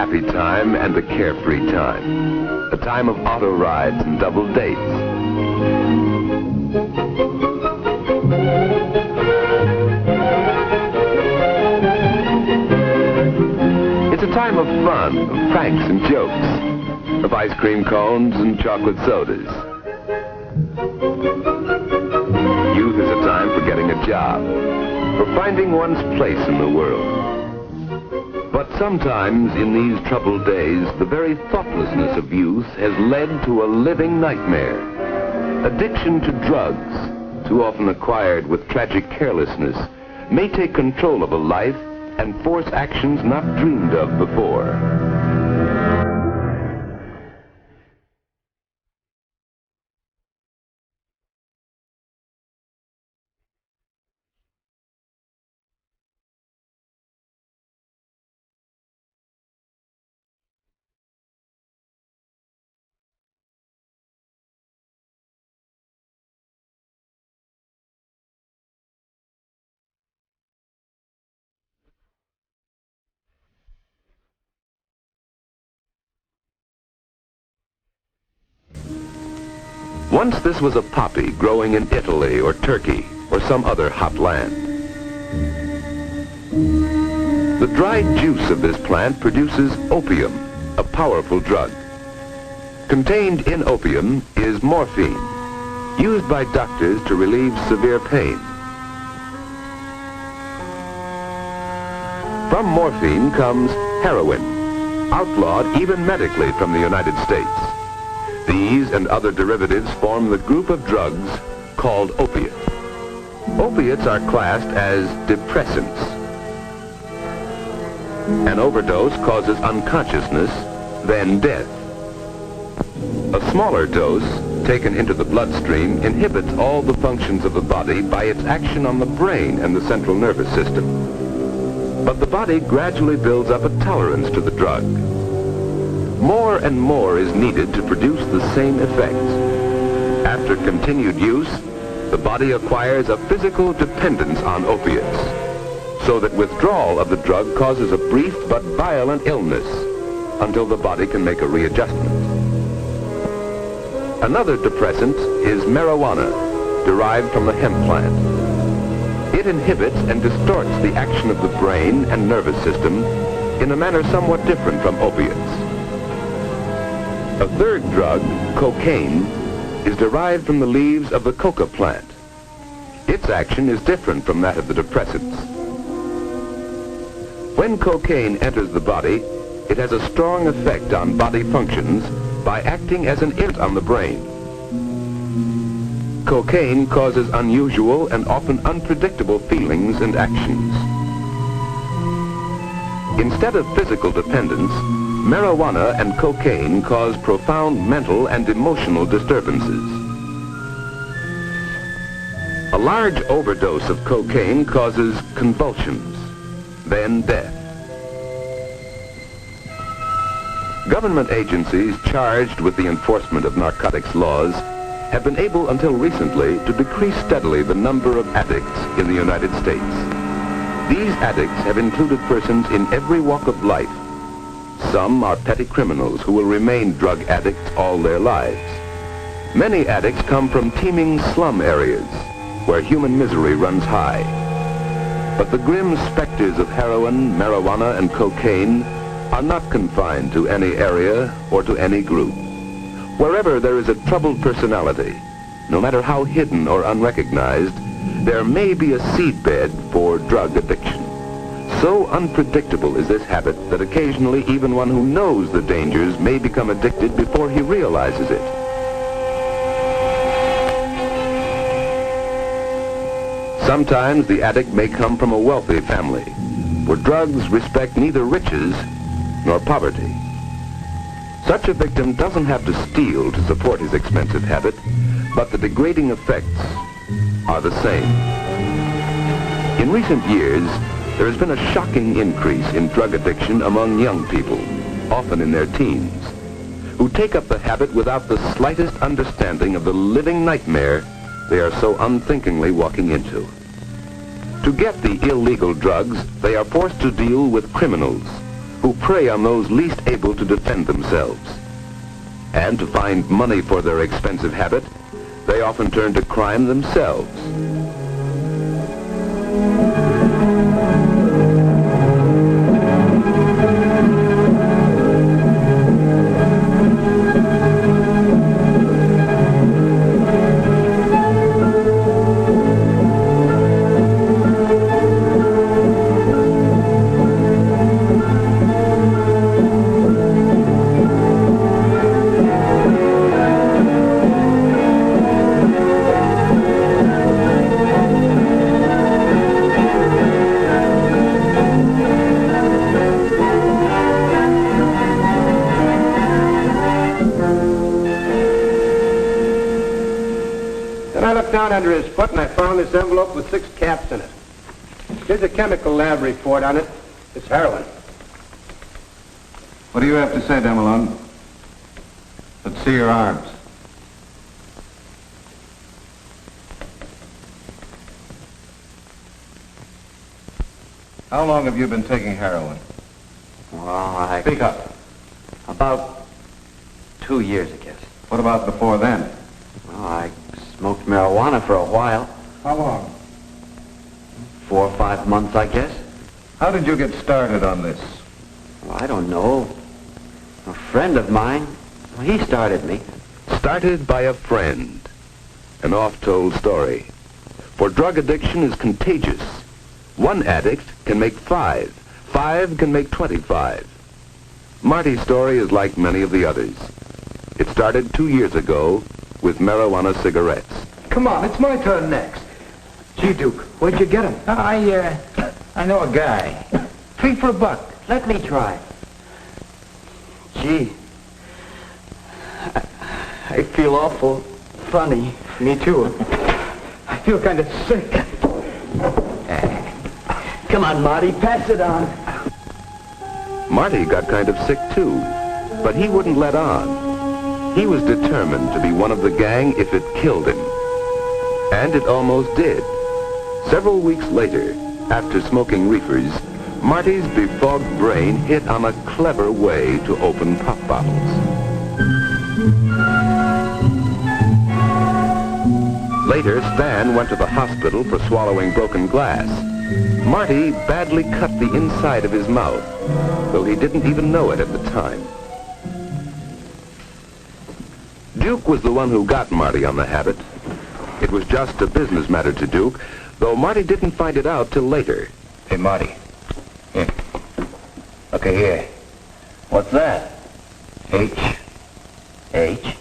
happy time and a carefree time. A time of auto rides and double dates. It's a time of fun, of pranks and jokes, of ice cream cones and chocolate sodas. Youth is a time for getting a job, for finding one's place in the world. But sometimes in these troubled days, the very thoughtlessness of youth has led to a living nightmare. Addiction to drugs, too often acquired with tragic carelessness, may take control of a life and force actions not dreamed of before. Once this was a poppy growing in Italy or Turkey or some other hot land. The dried juice of this plant produces opium, a powerful drug. Contained in opium is morphine, used by doctors to relieve severe pain. From morphine comes heroin, outlawed even medically from the United States. These and other derivatives form the group of drugs called opiates. Opiates are classed as depressants. An overdose causes unconsciousness, then death. A smaller dose, taken into the bloodstream, inhibits all the functions of the body by its action on the brain and the central nervous system. But the body gradually builds up a tolerance to the drug. More and more is needed to produce the same effects. After continued use, the body acquires a physical dependence on opiates, so that withdrawal of the drug causes a brief but violent illness until the body can make a readjustment. Another depressant is marijuana, derived from the hemp plant. It inhibits and distorts the action of the brain and nervous system in a manner somewhat different from opiates. A third drug, cocaine, is derived from the leaves of the coca plant. Its action is different from that of the depressants. When cocaine enters the body, it has a strong effect on body functions by acting as an irritant on the brain. Cocaine causes unusual and often unpredictable feelings and actions. Instead of physical dependence, marijuana and cocaine cause profound mental and emotional disturbances. A large overdose of cocaine causes convulsions, then death. Government agencies charged with the enforcement of narcotics laws have been able until recently to decrease steadily the number of addicts in the United States. These addicts have included persons in every walk of life. Some are petty criminals who will remain drug addicts all their lives. Many addicts come from teeming slum areas where human misery runs high. But the grim specters of heroin, marijuana, and cocaine are not confined to any area or to any group. Wherever there is a troubled personality, no matter how hidden or unrecognized, there may be a seedbed for drug addiction. So unpredictable is this habit that occasionally even one who knows the dangers may become addicted before he realizes it. Sometimes the addict may come from a wealthy family, where drugs respect neither riches nor poverty. Such a victim doesn't have to steal to support his expensive habit, but the degrading effects are the same. In recent years, there has been a shocking increase in drug addiction among young people, often in their teens, who take up the habit without the slightest understanding of the living nightmare they are so unthinkingly walking into. To get the illegal drugs, they are forced to deal with criminals who prey on those least able to defend themselves. And to find money for their expensive habit, they often turn to crime themselves. Down under his foot, and I found this envelope with 6 caps in it. Here's a chemical lab report on it. It's heroin. What do you have to say, Demelon? Let's see your arms. How long have you been taking heroin? Well, Speak up. About 2 years, I guess. What about before then? Well, I smoked marijuana for a while. How long? 4 or 5 months, I guess. How did you get started on this? Well, I don't know. A friend of mine, well, he started me. Started by a friend. An oft-told story. For drug addiction is contagious. One addict can make 5. 5 can make 25. Marty's story is like many of the others. It started 2 years ago with marijuana cigarettes. Come on, it's my turn next. Gee, Duke, where'd you get him? I know a guy. 3 for $1. Let me try. Gee, I feel awful funny. Me too. I feel kind of sick. Come on, Marty, pass it on. Marty got kind of sick too, but he wouldn't let on. He was determined to be one of the gang if it killed him. And it almost did. Several weeks later, after smoking reefers, Marty's befogged brain hit on a clever way to open pop bottles. Later, Stan went to the hospital for swallowing broken glass. Marty badly cut the inside of his mouth, though he didn't even know it at the time. Duke was the one who got Marty on the habit. It was just a business matter to Duke, though Marty didn't find it out till later. Hey, Marty. Here. Okay, here. What's that? H. H?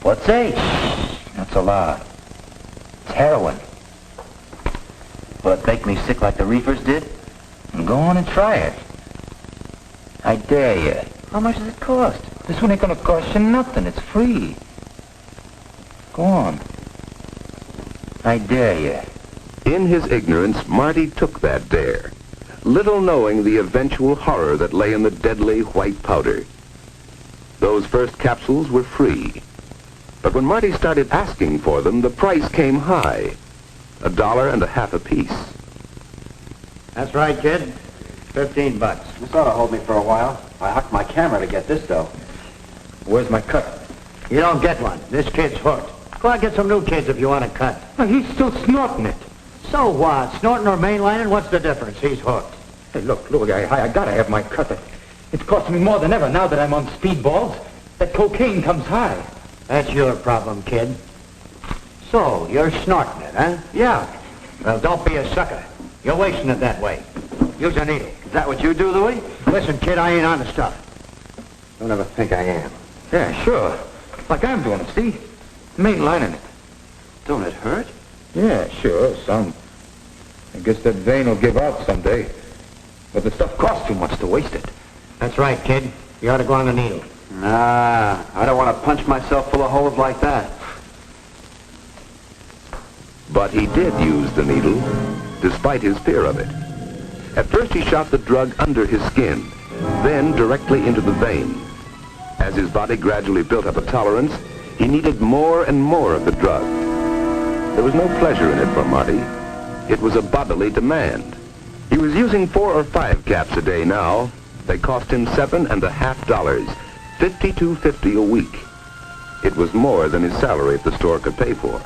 What's H? That's a lot. It's heroin. Will it make me sick like the reefers did? Go on and try it. I dare you. How much does it cost? This one ain't gonna cost you nothing. It's free. Go on. I dare you. In his ignorance, Marty took that dare, little knowing the eventual horror that lay in the deadly white powder. Those first capsules were free. But when Marty started asking for them, the price came high. $1.50 apiece. That's right, kid. $15. This ought to hold me for a while. I hocked my camera to get this dough. Where's my cut? You don't get one. This kid's hooked. Go out and get some new kids if you want to cut. He's still snorting it. So what? Snorting or mainlining, what's the difference? He's hooked. Hey, look, I gotta have my cut. It's costing me more than ever now that I'm on speedballs. That cocaine comes high. That's your problem, kid. So, you're snorting it, huh? Yeah. Well, don't be a sucker. You're wasting it that way. Use a needle. Is that what you do, Louie? Listen, kid, I ain't on the stuff. Don't ever think I am. Yeah, sure. Like I'm doing it, see? Mainlining it. Don't it hurt? Yeah, sure, some. I guess that vein will give out someday. But the stuff costs too much to waste it. That's right, kid. You ought to go on the needle. Nah, I don't want to punch myself full of holes like that. But he did use the needle, despite his fear of it. At first he shot the drug under his skin, then directly into the vein. As his body gradually built up a tolerance, he needed more and more of the drug. There was no pleasure in it for Marty. It was a bodily demand. He was using 4 or 5 caps a day now, They cost him $7.50, $52.50 a week. It was more than his salary at the store could pay for.